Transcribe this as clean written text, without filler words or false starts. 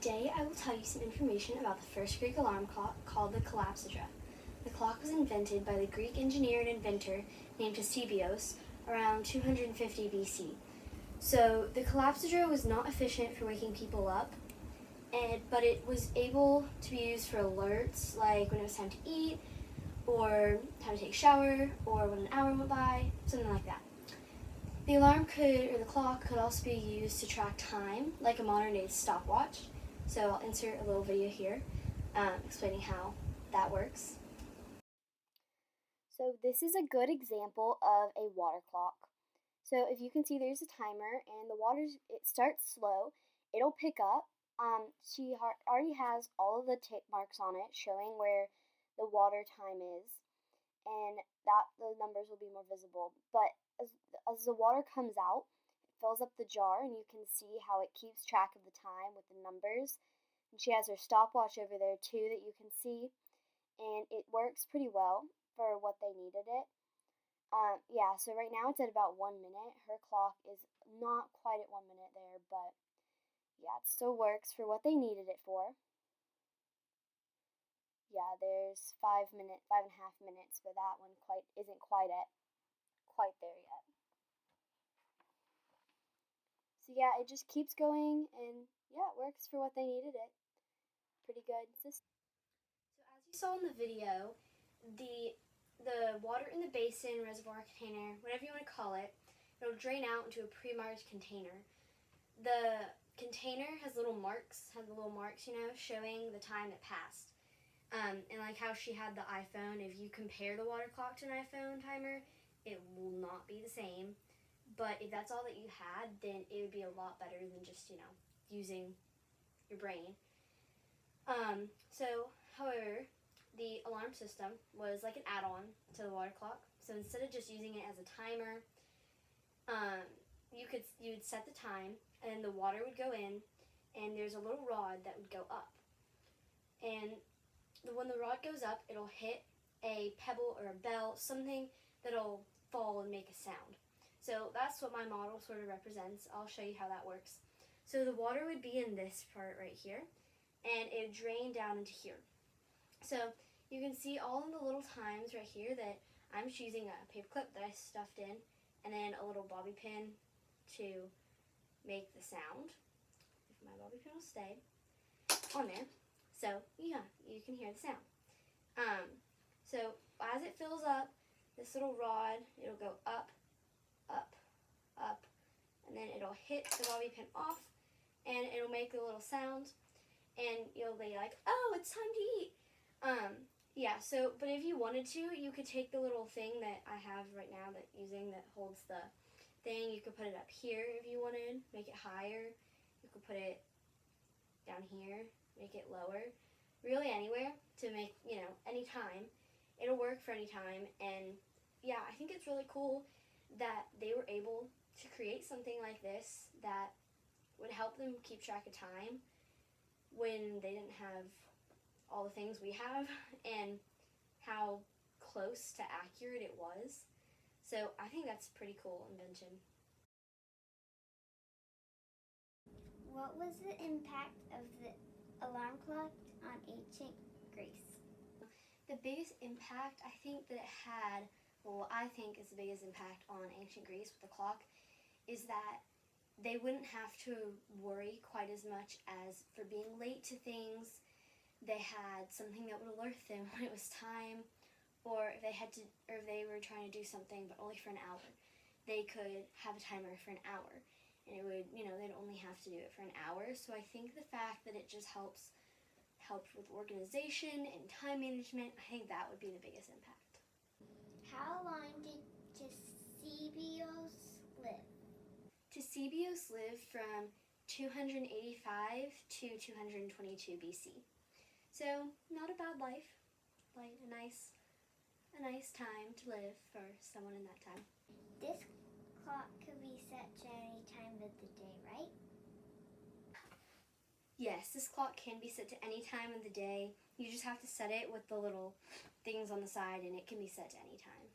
Today I will tell you some information about the first Greek alarm clock called the collapsidra. The clock was invented by the Greek engineer and inventor named Ctesibios around 250 BC. So the collapsidra was not efficient for waking people up, but it was able to be used for alerts like when it was time to eat, or time to take a shower, or when an hour went by, something like that. The clock could also be used to track time, like a modern day stopwatch. So I'll insert a little video here explaining how that works. So this is a good example of a water clock. So if you can see, there's a timer, and it starts slow. It'll pick up. She already has all of the tick marks on it showing where the water time is, and that the numbers will be more visible. But as the water comes out, it fills up the jar, and you can see how it keeps track of the time with the numbers. And she has her stopwatch over there too that you can see, and it works pretty well for what they needed it. Yeah, so right now it's at about 1 minute. Her clock is not quite at 1 minute there, but yeah, it still works for what they needed it for. Yeah, there's 5.5 minutes, but that one isn't quite there yet. So yeah, it just keeps going, and yeah, it works for what they needed it. Pretty good system. So as you saw in the video, the water in the basin, reservoir, container, whatever you want to call it, it'll drain out into a pre-marked container. The container has little marks, showing the time that passed. And like how she had the iPhone, if you compare the water clock to an iPhone timer, it will not be the same. But if that's all that you had, then it would be a lot better than just, using your brain. However, the alarm system was like an add-on to the water clock. So instead of just using it as a timer, you would set the time, and the water would go in, and there's a little rod that would go up. And when the rod goes up, it'll hit a pebble or a bell, something that'll fall and make a sound. So that's what my model sort of represents. I'll show you how that works. So the water would be in this part right here, and it would drain down into here. So you can see all of the little times right here that I'm just using a paper clip that I stuffed in, and then a little bobby pin to make the sound. If my bobby pin will stay on there. So yeah, you can hear the sound. So as it fills up, this little rod, it'll go up, up, up, and then it'll hit the bobby pin off, and it'll make a little sound, and you'll be like, oh, it's time to eat. But if you wanted to, you could take the little thing that I have right now that holds the thing. You could put it up here if you wanted, make it higher. You could put it down here, make it lower. Really anywhere to make, any time. It'll work for any time, and yeah, I think it's really cool that they were able to create something like this that would help them keep track of time when they didn't have all the things we have, and how close to accurate it was. So I think that's a pretty cool invention. What was the impact of the alarm clock on ancient Greece? The biggest impact I think that it had, I think is the biggest impact on ancient Greece with the clock, is that they wouldn't have to worry quite as much as for being late to things. They had something that would alert them when it was time, or if they were trying to do something but only for an hour. They could have a timer for an hour, and it would, they'd only have to do it for an hour. So I think the fact that it just helped with organization and time management, I think that would be the biggest impact. How long did Ctesibios live? Ctesibios lived from 285 to 222 BC. So not a bad life, like a nice time to live for someone in that time. This clock could be set to any time of the day, right? Yes, this clock can be set to any time of the day. You just have to set it with the little things on the side, and it can be set to any time.